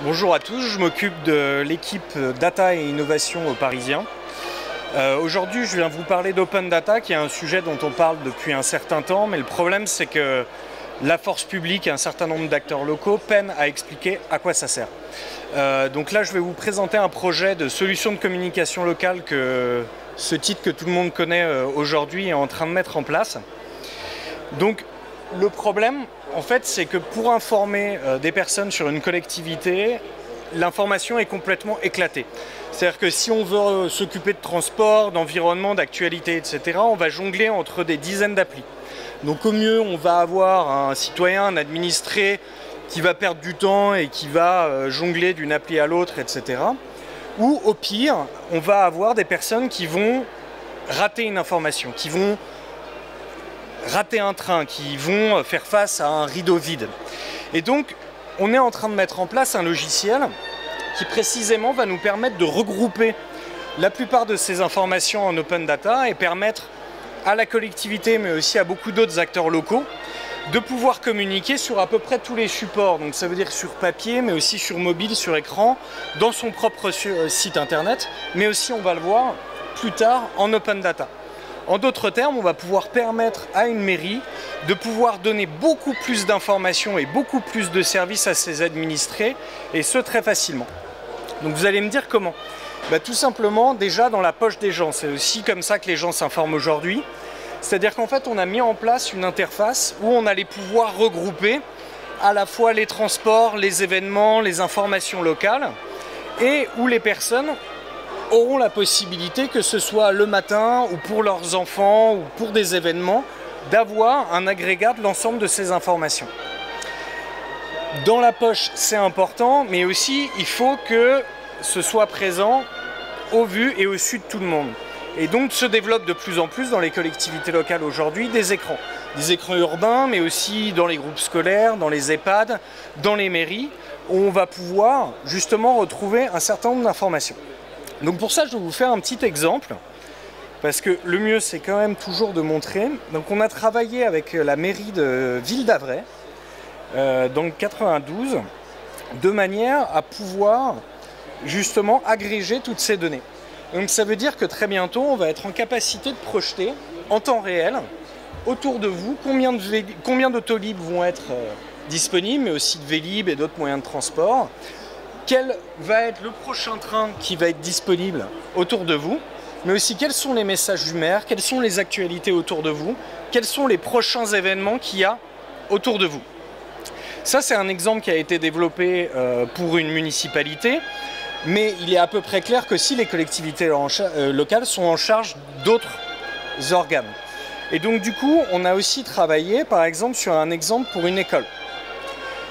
Bonjour à tous, je m'occupe de l'équipe Data et Innovation au Parisien. Aujourd'hui, je viens vous parler d'Open Data, qui est un sujet dont on parle depuis un certain temps, mais le problème c'est que la force publique et un certain nombre d'acteurs locaux peinent à expliquer à quoi ça sert. Donc là, je vais vous présenter un projet de solution de communication locale que ce titre que tout le monde connaît aujourd'hui est en train de mettre en place. Donc, le problème, en fait, c'est que pour informer des personnes sur une collectivité, l'information est complètement éclatée. C'est-à-dire que si on veut s'occuper de transport, d'environnement, d'actualité, etc., on va jongler entre des dizaines d'applis. Donc au mieux, on va avoir un citoyen, un administré qui va perdre du temps et qui va jongler d'une appli à l'autre, etc. Ou au pire, on va avoir des personnes qui vont rater une information, qui vont rater un train, qui vont faire face à un rideau vide. Et donc, on est en train de mettre en place un logiciel qui précisément va nous permettre de regrouper la plupart de ces informations en open data et permettre à la collectivité, mais aussi à beaucoup d'autres acteurs locaux, de pouvoir communiquer sur à peu près tous les supports. Donc ça veut dire sur papier, mais aussi sur mobile, sur écran, dans son propre site internet, mais aussi, on va le voir plus tard, en open data. En d'autres termes, on va pouvoir permettre à une mairie de pouvoir donner beaucoup plus d'informations et beaucoup plus de services à ses administrés, et ce très facilement. Donc vous allez me dire comment ? Tout simplement déjà dans la poche des gens. C'est aussi comme ça que les gens s'informent aujourd'hui. C'est-à-dire qu'en fait, on a mis en place une interface où on allait pouvoir regrouper à la fois les transports, les événements, les informations locales, et où les personnes auront la possibilité, que ce soit le matin ou pour leurs enfants ou pour des événements, d'avoir un agrégat de l'ensemble de ces informations. Dans la poche, c'est important, mais aussi il faut que ce soit présent au vu et au su de tout le monde. Et donc se développent de plus en plus dans les collectivités locales aujourd'hui des écrans urbains, mais aussi dans les groupes scolaires, dans les EHPAD, dans les mairies, où on va pouvoir justement retrouver un certain nombre d'informations. Donc pour ça, je vais vous faire un petit exemple, parce que le mieux, c'est quand même toujours de montrer. Donc on a travaillé avec la mairie de Ville-d'Avray, dans le 92, de manière à pouvoir justement agréger toutes ces données. Donc ça veut dire que très bientôt, on va être en capacité de projeter en temps réel, autour de vous, combien d'autolibs vont être disponibles, mais aussi de Vélib et d'autres moyens de transport. Quel va être le prochain train qui va être disponible autour de vous, mais aussi quels sont les messages du maire, quelles sont les actualités autour de vous, quels sont les prochains événements qu'il y a autour de vous. Ça, c'est un exemple qui a été développé pour une municipalité, mais il est à peu près clair que si les collectivités locales sont en charge d'autres organes. Et donc du coup, on a aussi travaillé par exemple sur un exemple pour une école.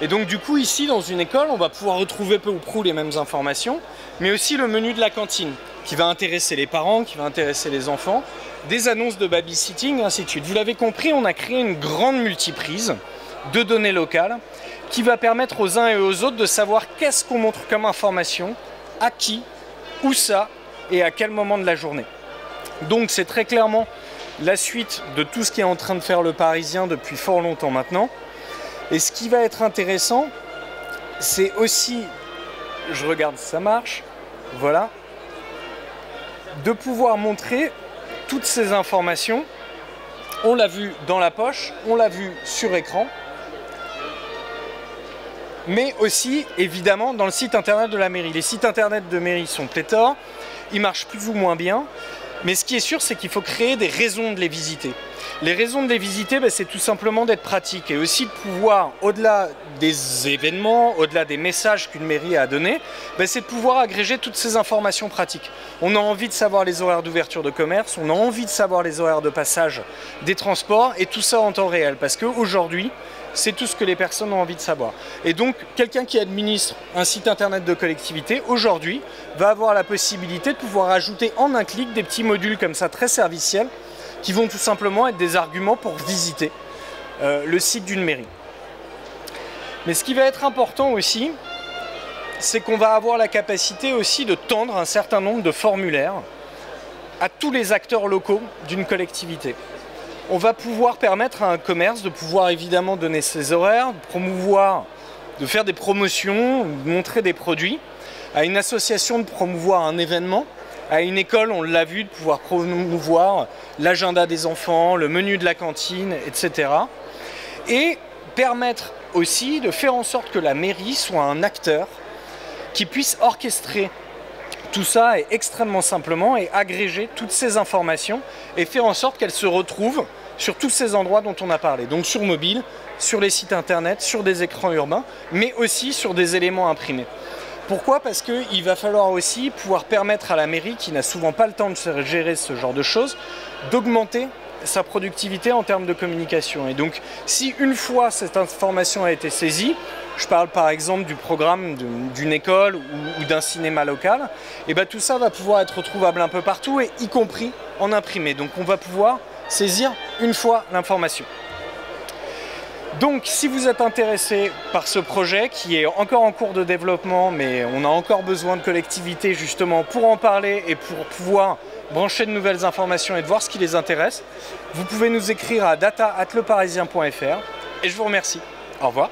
Et donc du coup ici dans une école, on va pouvoir retrouver peu ou prou les mêmes informations, mais aussi le menu de la cantine, qui va intéresser les parents, qui va intéresser les enfants, des annonces de babysitting, et ainsi de suite. Vous l'avez compris, on a créé une grande multiprise de données locales qui va permettre aux uns et aux autres de savoir qu'est-ce qu'on montre comme information, à qui, où ça, et à quel moment de la journée. Donc c'est très clairement la suite de tout ce qui est en train de faire le Parisien depuis fort longtemps maintenant. Et ce qui va être intéressant, c'est aussi, je regarde si ça marche, voilà, de pouvoir montrer toutes ces informations. On l'a vu dans la poche, on l'a vu sur écran, mais aussi évidemment dans le site internet de la mairie. Les sites internet de mairie sont pléthores, ils marchent plus ou moins bien, mais ce qui est sûr, c'est qu'il faut créer des raisons de les visiter. Les raisons de les visiter, c'est tout simplement d'être pratique et aussi de pouvoir, au-delà des événements, au-delà des messages qu'une mairie a à donner, c'est de pouvoir agréger toutes ces informations pratiques. On a envie de savoir les horaires d'ouverture de commerce, on a envie de savoir les horaires de passage des transports et tout ça en temps réel, parce qu'aujourd'hui, c'est tout ce que les personnes ont envie de savoir. Et donc, quelqu'un qui administre un site internet de collectivité, aujourd'hui, va avoir la possibilité de pouvoir ajouter en un clic des petits modules comme ça, très serviciels, qui vont tout simplement être des arguments pour visiter le site d'une mairie. Mais ce qui va être important aussi, c'est qu'on va avoir la capacité aussi de tendre un certain nombre de formulaires à tous les acteurs locaux d'une collectivité. On va pouvoir permettre à un commerce de pouvoir évidemment donner ses horaires, de promouvoir de faire des promotions, de montrer des produits, à une association de promouvoir un événement, à une école, on l'a vu, de pouvoir promouvoir l'agenda des enfants, le menu de la cantine, etc. Et permettre aussi de faire en sorte que la mairie soit un acteur qui puisse orchestrer tout ça et extrêmement simplement et agréger toutes ces informations et faire en sorte qu'elles se retrouvent sur tous ces endroits dont on a parlé. Donc sur mobile, sur les sites internet, sur des écrans urbains, mais aussi sur des éléments imprimés. Pourquoi? Parce qu'il va falloir aussi pouvoir permettre à la mairie, qui n'a souvent pas le temps de gérer ce genre de choses, d'augmenter sa productivité en termes de communication. Et donc, si une fois cette information a été saisie, je parle par exemple du programme d'une école ou d'un cinéma local, et bien tout ça va pouvoir être retrouvable un peu partout, et y compris en imprimé. Donc on va pouvoir saisir une fois l'information. Donc si vous êtes intéressé par ce projet qui est encore en cours de développement, mais on a encore besoin de collectivités justement pour en parler et pour pouvoir brancher de nouvelles informations et de voir ce qui les intéresse, vous pouvez nous écrire à data@leparisien.fr et je vous remercie. Au revoir.